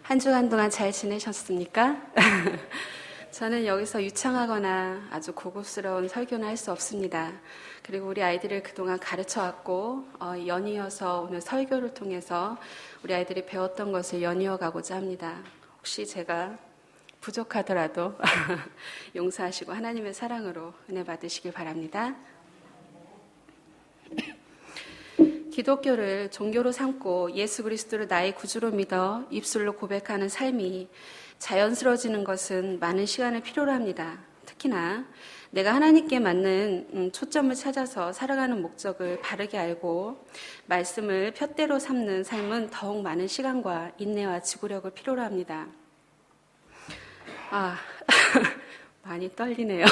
한 주간 동안 잘 지내셨습니까? 저는 여기서 유창하거나 아주 고급스러운 설교는 할 수 없습니다. 그리고 우리 아이들을 그동안 가르쳐왔고 연이어서 오늘 설교를 통해서 우리 아이들이 배웠던 것을 연이어 가고자 합니다. 혹시 제가 부족하더라도 용서하시고 하나님의 사랑으로 은혜 받으시길 바랍니다. 기독교를 종교로 삼고 예수 그리스도를 나의 구주로 믿어 입술로 고백하는 삶이 자연스러워지는 것은 많은 시간을 필요로 합니다. 특히나 내가 하나님께 맞는 초점을 찾아서 살아가는 목적을 바르게 알고 말씀을 푯대로 삼는 삶은 더욱 많은 시간과 인내와 지구력을 필요로 합니다. 많이 떨리네요.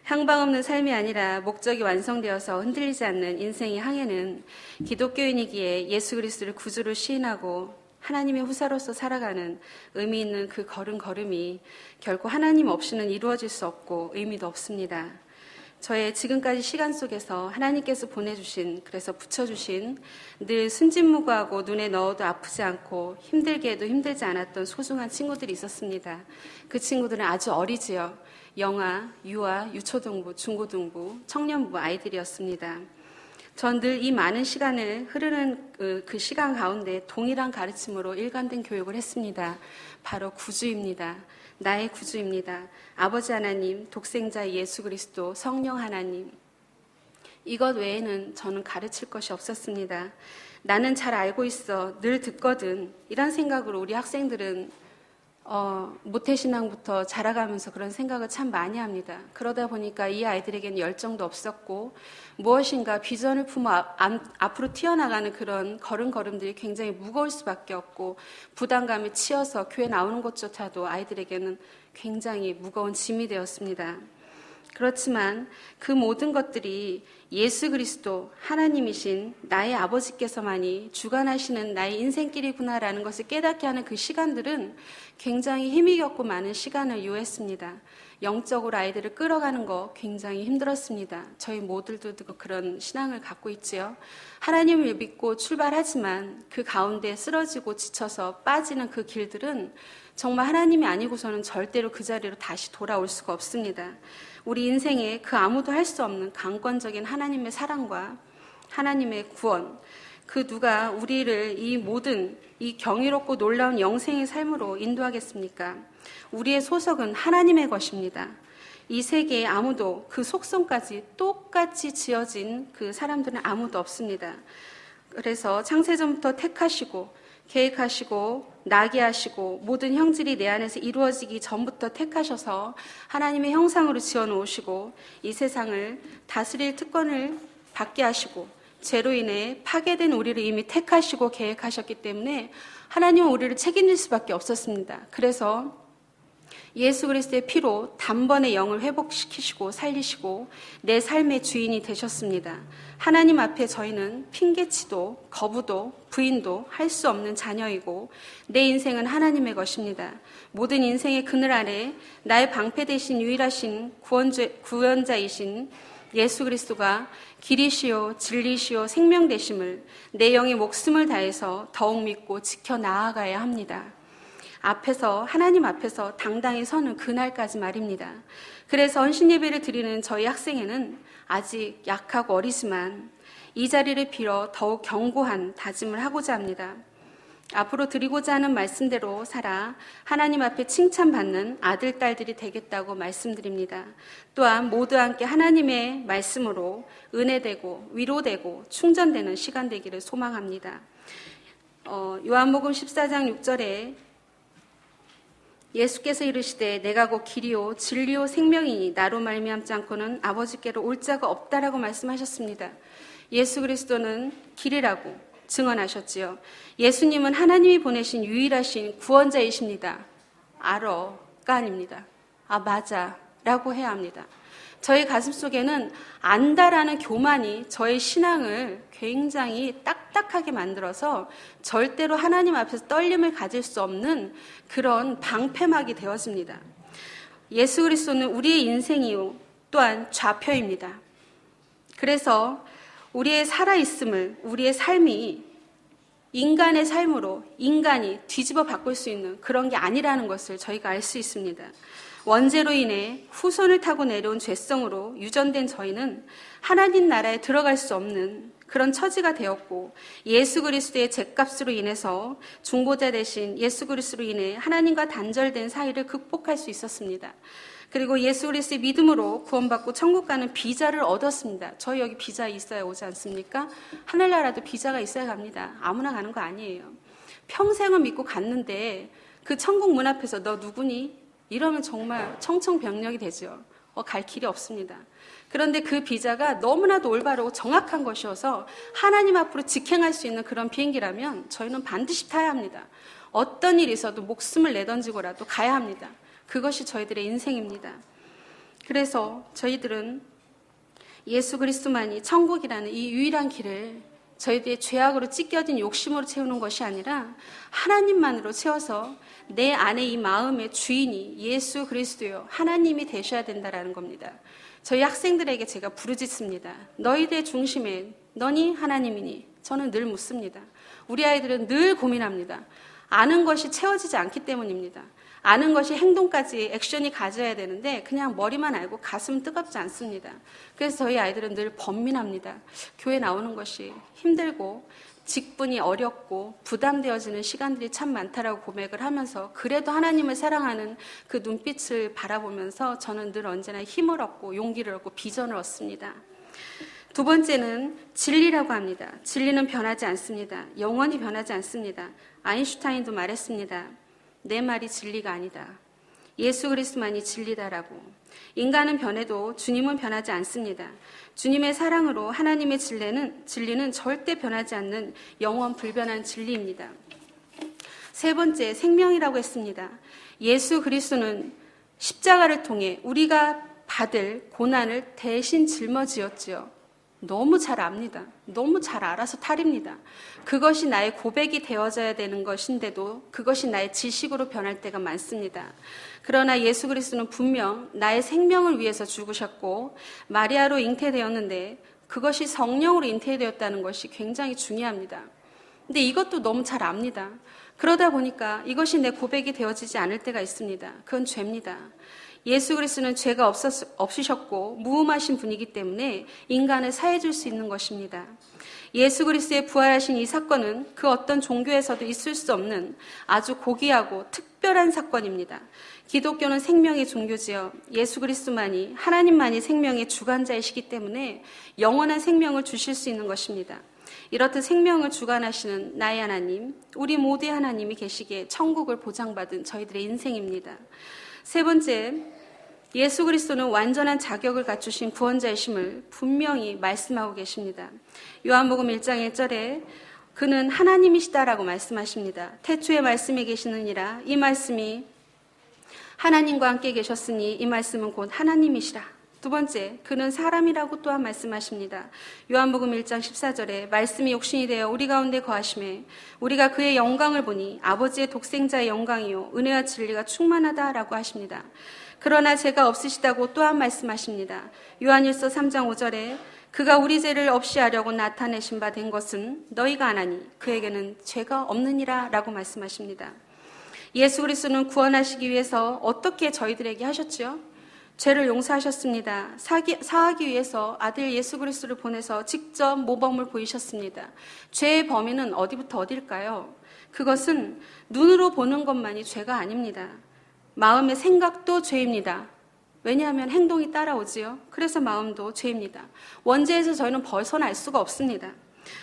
향방 없는 삶이 아니라 목적이 완성되어서 흔들리지 않는 인생의 항해는 기독교인이기에 예수 그리스도를 구주로 시인하고 하나님의 후사로서 살아가는 의미 있는 그 걸음걸음이 결코 하나님 없이는 이루어질 수 없고 의미도 없습니다. 저의 지금까지 시간 속에서 하나님께서 보내주신, 그래서 붙여주신 늘 순진무구하고 눈에 넣어도 아프지 않고 힘들게 해도 힘들지 않았던 소중한 친구들이 있었습니다. 그 친구들은 아주 어리지요. 영아, 유아, 유초등부, 중고등부, 청년부 아이들이었습니다. 전 늘 이 많은 시간을 흐르는 그 시간 가운데 동일한 가르침으로 일관된 교육을 했습니다. 바로 구주입니다. 나의 구주입니다. 아버지 하나님, 독생자 예수 그리스도, 성령 하나님. 이것 외에는 저는 가르칠 것이 없었습니다. 나는 잘 알고 있어. 늘 듣거든. 이런 생각으로 우리 학생들은 모태신앙부터 자라가면서 그런 생각을 참 많이 합니다. 그러다 보니까 이 아이들에게는 열정도 없었고 무엇인가 비전을 품어 앞으로 튀어나가는 그런 걸음걸음들이 굉장히 무거울 수밖에 없고 부담감이 치여서 교회 나오는 것조차도 아이들에게는 굉장히 무거운 짐이 되었습니다. 그렇지만 그 모든 것들이 예수 그리스도 하나님이신 나의 아버지께서만이 주관하시는 나의 인생길이구나라는 것을 깨닫게 하는 그 시간들은 굉장히 힘이겼고 많은 시간을 요했습니다. 영적으로 아이들을 끌어가는 거 굉장히 힘들었습니다. 저희 모두도 그런 신앙을 갖고 있지요. 하나님을 믿고 출발하지만 그 가운데 쓰러지고 지쳐서 빠지는 그 길들은 정말 하나님이 아니고서는 절대로 그 자리로 다시 돌아올 수가 없습니다. 우리 인생에 그 아무도 할 수 없는 강권적인 하나님의 사랑과 하나님의 구원, 그 누가 우리를 이 모든 이 경이롭고 놀라운 영생의 삶으로 인도하겠습니까? 우리의 소속은 하나님의 것입니다. 이 세계에 아무도 그 속성까지 똑같이 지어진 그 사람들은 아무도 없습니다. 그래서 창세전부터 택하시고 계획하시고 나게 하시고 모든 형질이 내 안에서 이루어지기 전부터 택하셔서 하나님의 형상으로 지어놓으시고 이 세상을 다스릴 특권을 받게 하시고 죄로 인해 파괴된 우리를 이미 택하시고 계획하셨기 때문에 하나님은 우리를 책임질 수밖에 없었습니다. 그래서 예수 그리스도의 피로 단번에 영을 회복시키시고 살리시고 내 삶의 주인이 되셨습니다. 하나님 앞에 저희는 핑계치도 거부도 부인도 할 수 없는 자녀이고 내 인생은 하나님의 것입니다. 모든 인생의 그늘 아래 나의 방패 되신 유일하신 구원자이신 예수 그리스도가 길이시요 진리시요 생명 되심을 내 영의 목숨을 다해서 더욱 믿고 지켜 나아가야 합니다. 하나님 앞에서 당당히 서는 그날까지 말입니다. 그래서 헌신 예배를 드리는 저희 학생회는 아직 약하고 어리지만 이 자리를 빌어 더욱 견고한 다짐을 하고자 합니다. 앞으로 드리고자 하는 말씀대로 살아 하나님 앞에 칭찬받는 아들, 딸들이 되겠다고 말씀드립니다. 또한 모두 함께 하나님의 말씀으로 은혜되고 위로되고 충전되는 시간 되기를 소망합니다. 요한복음 14장 6절에 예수께서 이르시되 내가 곧 길이요 진리요 생명이니 나로 말미암지 않고는 아버지께로 올 자가 없다라고 말씀하셨습니다. 예수 그리스도는 길이라고 증언하셨지요. 예수님은 하나님이 보내신 유일하신 구원자이십니다. 알어가 아닙니다. 맞아 라고 해야 합니다. 저희 가슴속에는 안다라는 교만이 저의 신앙을 굉장히 딱딱하게 만들어서 절대로 하나님 앞에서 떨림을 가질 수 없는 그런 방패막이 되어집니다. 예수 그리스도는 우리의 인생이요 또한 좌표입니다. 그래서 우리의 살아있음을, 우리의 삶이 인간의 삶으로 인간이 뒤집어 바꿀 수 있는 그런 게 아니라는 것을 저희가 알 수 있습니다. 원죄로 인해 후손을 타고 내려온 죄성으로 유전된 저희는 하나님 나라에 들어갈 수 없는 그런 처지가 되었고, 예수 그리스도의 죗값으로 인해서 중보자 대신 예수 그리스도로 인해 하나님과 단절된 사이를 극복할 수 있었습니다. 그리고 예수 그리스도의 믿음으로 구원받고 천국 가는 비자를 얻었습니다. 저희 여기 비자 있어야 오지 않습니까? 하늘나라도 비자가 있어야 갑니다. 아무나 가는 거 아니에요. 평생을 믿고 갔는데 그 천국 문 앞에서 너 누구니? 이러면 정말 청천벽력이 되죠. 갈 길이 없습니다. 그런데 그 비자가 너무나도 올바르고 정확한 것이어서 하나님 앞으로 직행할 수 있는 그런 비행기라면 저희는 반드시 타야 합니다. 어떤 일이 있어도 목숨을 내던지고라도 가야 합니다. 그것이 저희들의 인생입니다. 그래서 저희들은 예수 그리스도만이 천국이라는 이 유일한 길을 저희들의 죄악으로 찢겨진 욕심으로 채우는 것이 아니라 하나님만으로 채워서 내 안에 이 마음의 주인이 예수 그리스도요, 하나님이 되셔야 된다라는 겁니다. 저희 학생들에게 제가 부르짖습니다. 너희들의 중심에 너니 하나님이니? 저는 늘 묻습니다. 우리 아이들은 늘 고민합니다. 아는 것이 채워지지 않기 때문입니다. 아는 것이 행동까지 액션이 가져야 되는데 그냥 머리만 알고 가슴은 뜨겁지 않습니다. 그래서 저희 아이들은 늘 번민합니다. 교회 나오는 것이 힘들고 직분이 어렵고 부담되어지는 시간들이 참 많다라고 고백을 하면서 그래도 하나님을 사랑하는 그 눈빛을 바라보면서 저는 늘 언제나 힘을 얻고 용기를 얻고 비전을 얻습니다. 두 번째는 진리라고 합니다. 진리는 변하지 않습니다. 영원히 변하지 않습니다. 아인슈타인도 말했습니다. 내 말이 진리가 아니다. 예수 그리스도만이 진리다라고. 인간은 변해도 주님은 변하지 않습니다. 주님의 사랑으로 하나님의 진리는 절대 변하지 않는 영원 불변한 진리입니다. 세 번째, 생명이라고 했습니다. 예수 그리스도는 십자가를 통해 우리가 받을 고난을 대신 짊어지었지요. 너무 잘 압니다. 너무 잘 알아서 탈입니다. 그것이 나의 고백이 되어져야 되는 것인데도 그것이 나의 지식으로 변할 때가 많습니다. 그러나 예수 그리스도는 분명 나의 생명을 위해서 죽으셨고 마리아로 잉태되었는데 그것이 성령으로 잉태되었다는 것이 굉장히 중요합니다. 근데 이것도 너무 잘 압니다. 그러다 보니까 이것이 내 고백이 되어지지 않을 때가 있습니다. 그건 죄입니다. 예수 그리스도는 죄가 없으셨고 무음하신 분이기 때문에 인간을 사해줄 수 있는 것입니다. 예수 그리스도의 부활하신 이 사건은 그 어떤 종교에서도 있을 수 없는 아주 고귀하고 특별한 사건입니다. 기독교는 생명의 종교지요. 예수 그리스도만이 하나님만이 생명의 주관자이시기 때문에 영원한 생명을 주실 수 있는 것입니다. 이렇듯 생명을 주관하시는 나의 하나님, 우리 모두의 하나님이 계시기에 천국을 보장받은 저희들의 인생입니다. 세 번째, 예수 그리스도는 완전한 자격을 갖추신 구원자이심을 분명히 말씀하고 계십니다. 요한복음 1장 1절에 그는 하나님이시다라고 말씀하십니다. 태초에 말씀이 계시느니라. 이 말씀이 하나님과 함께 계셨으니 이 말씀은 곧 하나님이시라. 두 번째, 그는 사람이라고 또한 말씀하십니다. 요한복음 1장 14절에 말씀이 육신이 되어 우리 가운데 거하심에 우리가 그의 영광을 보니 아버지의 독생자의 영광이요 은혜와 진리가 충만하다라고 하십니다. 그러나 죄가 없으시다고 또한 말씀하십니다. 요한일서 3장 5절에 그가 우리 죄를 없이 하려고 나타내신 바 된 것은 너희가 아나니 그에게는 죄가 없느니라 라고 말씀하십니다. 예수 그리스도는 구원하시기 위해서 어떻게 저희들에게 하셨지요? 죄를 용서하셨습니다. 사하기 위해서 아들 예수 그리스도를 보내서 직접 모범을 보이셨습니다. 죄의 범위는 어디부터 어딜까요? 그것은 눈으로 보는 것만이 죄가 아닙니다. 마음의 생각도 죄입니다. 왜냐하면 행동이 따라오지요. 그래서 마음도 죄입니다. 원죄에서 저희는 벗어날 수가 없습니다.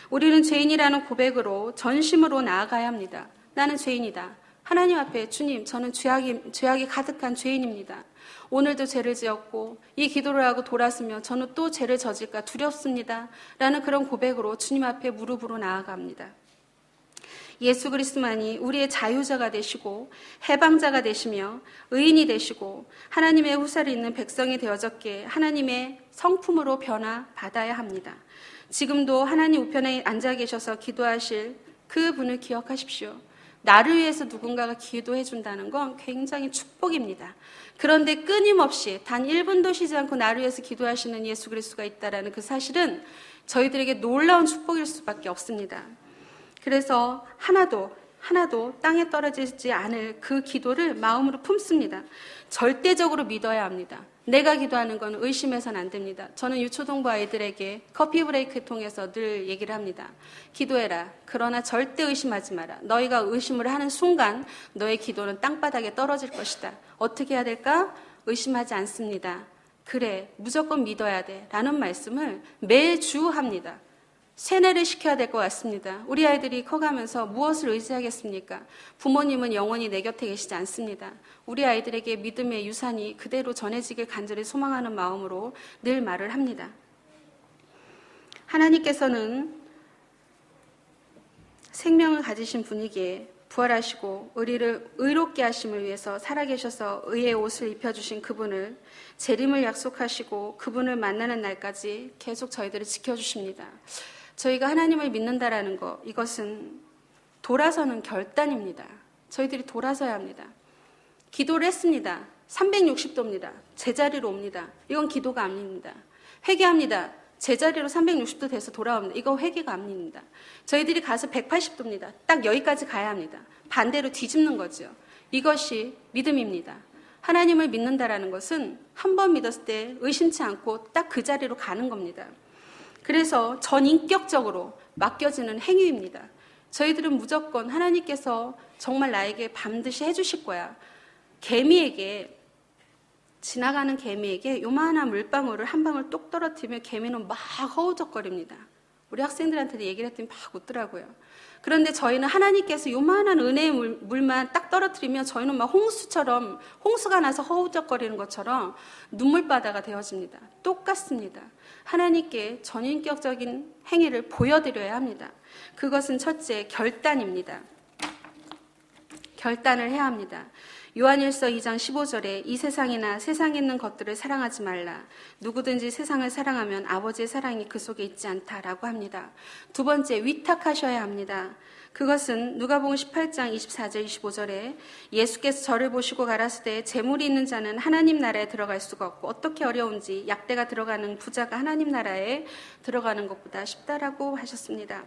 우리는 죄인이라는 고백으로 전심으로 나아가야 합니다. 나는 죄인이다. 하나님 앞에 주님, 저는 죄악이 가득한 죄인입니다. 오늘도 죄를 지었고 이 기도를 하고 돌아서면 저는 또 죄를 저질까 두렵습니다. 라는 그런 고백으로 주님 앞에 무릎으로 나아갑니다. 예수 그리스도만이 우리의 자유자가 되시고 해방자가 되시며 의인이 되시고 하나님의 후사를 잇는 백성이 되어졌기에 하나님의 성품으로 변화받아야 합니다. 지금도 하나님 우편에 앉아 계셔서 기도하실 그 분을 기억하십시오. 나를 위해서 누군가가 기도해 준다는 건 굉장히 축복입니다. 그런데 끊임없이 단 1분도 쉬지 않고 나를 위해서 기도하시는 예수 그리스도가 있다는 그 사실은 저희들에게 놀라운 축복일 수밖에 없습니다. 그래서 하나도 땅에 떨어지지 않을 그 기도를 마음으로 품습니다. 절대적으로 믿어야 합니다. 내가 기도하는 건 의심해서는 안 됩니다. 저는 유초동부 아이들에게 커피 브레이크 통해서 늘 얘기를 합니다. 기도해라. 그러나 절대 의심하지 마라. 너희가 의심을 하는 순간 너의 기도는 땅바닥에 떨어질 것이다. 어떻게 해야 될까? 의심하지 않습니다. 그래, 무조건 믿어야 돼. 라는 말씀을 매주 합니다. 세뇌를 시켜야 될 것 같습니다. 우리 아이들이 커가면서 무엇을 의지하겠습니까? 부모님은 영원히 내 곁에 계시지 않습니다. 우리 아이들에게 믿음의 유산이 그대로 전해지길 간절히 소망하는 마음으로 늘 말을 합니다. 하나님께서는 생명을 가지신 분이기에 부활하시고 우리를 의롭게 하심을 위해서 살아계셔서 의의 옷을 입혀주신 그분을 재림을 약속하시고 그분을 만나는 날까지 계속 저희들을 지켜주십니다. 저희가 하나님을 믿는다라는 것, 이것은 돌아서는 결단입니다. 저희들이 돌아서야 합니다. 기도를 했습니다. 360도입니다. 제자리로 옵니다. 이건 기도가 아닙니다. 회개합니다. 제자리로 360도 돼서 돌아옵니다. 이거 회개가 아닙니다. 저희들이 가서 180도입니다. 딱 여기까지 가야 합니다. 반대로 뒤집는 거죠. 이것이 믿음입니다. 하나님을 믿는다라는 것은 한 번 믿었을 때 의심치 않고 딱 그 자리로 가는 겁니다. 그래서 전인격적으로 맡겨지는 행위입니다. 저희들은 무조건 하나님께서 정말 나에게 반드시 해주실 거야. 지나가는 개미에게 요만한 물방울을 한 방울 똑 떨어뜨리면 개미는 막 허우적거립니다. 우리 학생들한테도 얘기를 했더니 막 웃더라고요. 그런데 저희는 하나님께서 요만한 은혜의 물만 딱 떨어뜨리면 저희는 막 홍수가 나서 허우적거리는 것처럼 눈물바다가 되어집니다. 똑같습니다. 하나님께 전인격적인 행위를 보여드려야 합니다. 그것은 첫째, 결단입니다. 결단을 해야 합니다. 요한일서 2장 15절에 이 세상이나 세상에 있는 것들을 사랑하지 말라. 누구든지 세상을 사랑하면 아버지의 사랑이 그 속에 있지 않다라고 합니다. 두 번째, 위탁하셔야 합니다. 그것은 누가복음 18장 24절 25절에 예수께서 저를 보시고 가라사대 재물이 있는 자는 하나님 나라에 들어갈 수가 없고 어떻게 어려운지 약대가 들어가는 부자가 하나님 나라에 들어가는 것보다 쉽다라고 하셨습니다.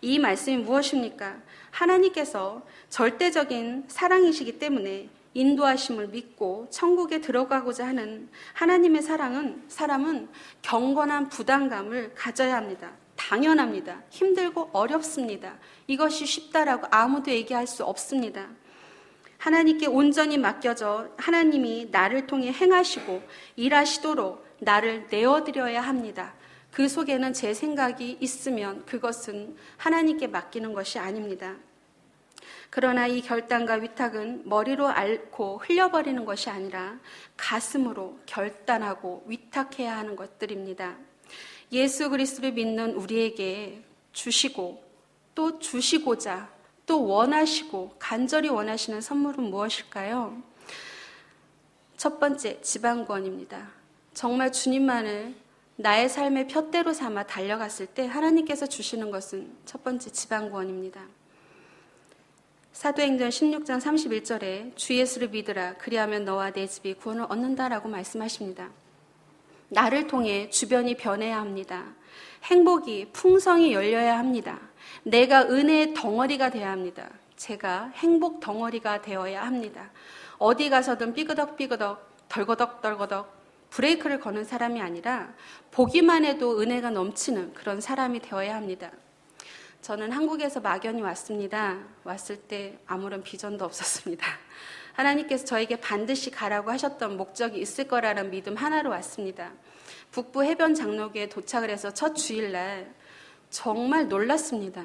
이 말씀이 무엇입니까? 하나님께서 절대적인 사랑이시기 때문에 인도하심을 믿고 천국에 들어가고자 하는 하나님의 사람은 경건한 부담감을 가져야 합니다. 당연합니다. 힘들고 어렵습니다. 이것이 쉽다라고 아무도 얘기할 수 없습니다. 하나님께 온전히 맡겨져 하나님이 나를 통해 행하시고 일하시도록 나를 내어드려야 합니다. 그 속에는 제 생각이 있으면 그것은 하나님께 맡기는 것이 아닙니다. 그러나 이 결단과 위탁은 머리로 앓고 흘려버리는 것이 아니라 가슴으로 결단하고 위탁해야 하는 것들입니다. 예수 그리스도를 믿는 우리에게 주시고 또 주시고자 또 원하시고 간절히 원하시는 선물은 무엇일까요? 첫 번째, 지방구원입니다. 정말 주님만을 나의 삶의 푯대로 삼아 달려갔을 때 하나님께서 주시는 것은 첫 번째 지방구원입니다. 사도행전 16장 31절에 주 예수를 믿으라 그리하면 너와 내 집이 구원을 얻는다라고 말씀하십니다. 나를 통해 주변이 변해야 합니다. 행복이 풍성히 열려야 합니다. 내가 은혜의 덩어리가 되어야 합니다. 제가 행복 덩어리가 되어야 합니다. 어디 가서든 삐그덕삐그덕 덜거덕 브레이크를 거는 사람이 아니라 보기만 해도 은혜가 넘치는 그런 사람이 되어야 합니다. 저는 한국에서 막연히 왔습니다. 왔을 때 아무런 비전도 없었습니다. 하나님께서 저에게 반드시 가라고 하셨던 목적이 있을 거라는 믿음 하나로 왔습니다. 북부 해변 장로교에 도착을 해서 첫 주일날 정말 놀랐습니다.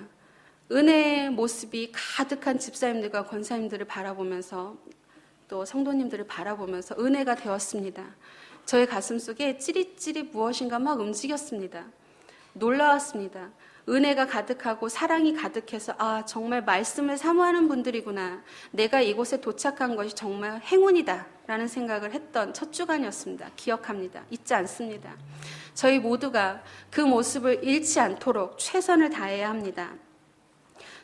은혜의 모습이 가득한 집사님들과 권사님들을 바라보면서 또 성도님들을 바라보면서 은혜가 되었습니다. 저의 가슴 속에 찌릿찌릿 무엇인가 막 움직였습니다. 놀라웠습니다. 은혜가 가득하고 사랑이 가득해서 정말 말씀을 사모하는 분들이구나. 내가 이곳에 도착한 것이 정말 행운이다 라는 생각을 했던 첫 주간이었습니다. 기억합니다. 잊지 않습니다. 저희 모두가 그 모습을 잃지 않도록 최선을 다해야 합니다.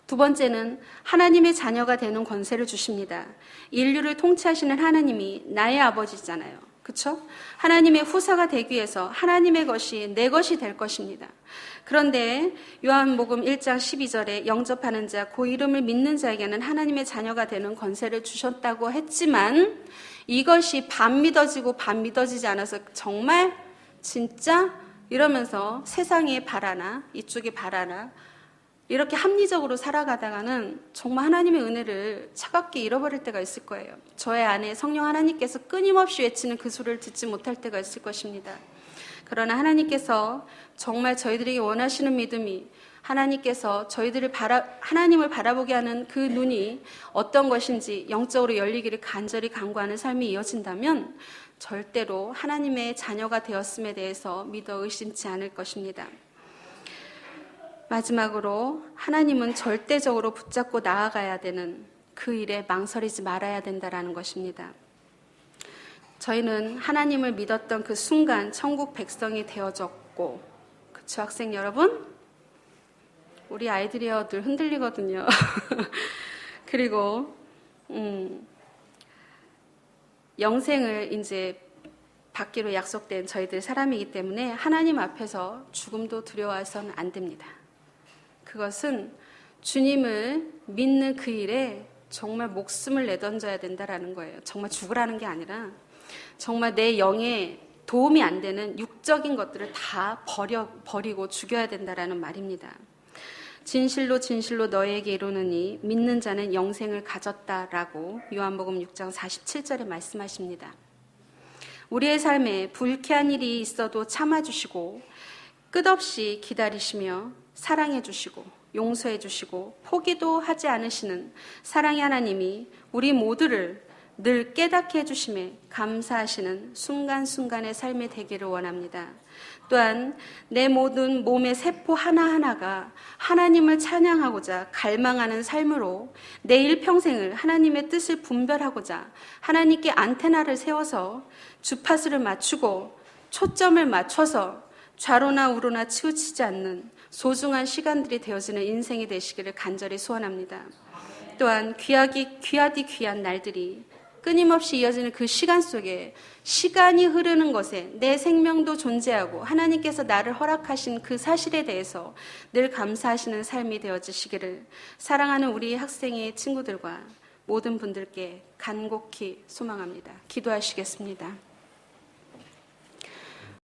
두 번째는 하나님의 자녀가 되는 권세를 주십니다. 인류를 통치하시는 하나님이 나의 아버지잖아요. 그렇죠? 하나님의 후사가 되기 위해서 하나님의 것이 내 것이 될 것입니다. 그런데 요한복음 1장 12절에 영접하는 자, 그 이름을 믿는 자에게는 하나님의 자녀가 되는 권세를 주셨다고 했지만 이것이 반 믿어지고 반 믿어지지 않아서 정말 진짜 이러면서 세상에 바라나 이쪽에 바라나 이렇게 합리적으로 살아가다가는 정말 하나님의 은혜를 차갑게 잃어버릴 때가 있을 거예요. 저의 안에 성령 하나님께서 끊임없이 외치는 그 소리를 듣지 못할 때가 있을 것입니다. 그러나 하나님께서 정말 저희들에게 원하시는 믿음이 하나님께서 하나님을 바라보게 하는 그 눈이 어떤 것인지 영적으로 열리기를 간절히 간구하는 삶이 이어진다면 절대로 하나님의 자녀가 되었음에 대해서 믿어 의심치 않을 것입니다. 마지막으로 하나님은 절대적으로 붙잡고 나아가야 되는 그 일에 망설이지 말아야 된다는 것입니다. 저희는 하나님을 믿었던 그 순간 천국 백성이 되어졌고, 그쵸 학생 여러분? 우리 아이들이요 늘 흔들리거든요. 그리고 영생을 이제 받기로 약속된 저희들 사람이기 때문에 하나님 앞에서 죽음도 두려워해서는 안 됩니다. 그것은 주님을 믿는 그 일에 정말 목숨을 내던져야 된다라는 거예요. 정말 죽으라는 게 아니라 정말 내 영에 도움이 안 되는 육적인 것들을 다 버리고 죽여야 된다라는 말입니다. 진실로 진실로 너희에게 이르노니 믿는 자는 영생을 가졌다라고 요한복음 6장 47절에 말씀하십니다. 우리의 삶에 불쾌한 일이 있어도 참아주시고 끝없이 기다리시며 사랑해 주시고 용서해 주시고 포기도 하지 않으시는 사랑의 하나님이 우리 모두를 늘 깨닫게 해주심에 감사하시는 순간순간의 삶이 되기를 원합니다. 또한 내 모든 몸의 세포 하나하나가 하나님을 찬양하고자 갈망하는 삶으로 내 일평생을 하나님의 뜻을 분별하고자 하나님께 안테나를 세워서 주파수를 맞추고 초점을 맞춰서 좌로나 우로나 치우치지 않는 소중한 시간들이 되어지는 인생이 되시기를 간절히 소원합니다. 또한 귀하디 귀한 날들이 끊임없이 이어지는 그 시간 속에 시간이 흐르는 것에 내 생명도 존재하고 하나님께서 나를 허락하신 그 사실에 대해서 늘 감사하시는 삶이 되어지시기를 사랑하는 우리 학생의 친구들과 모든 분들께 간곡히 소망합니다. 기도하시겠습니다.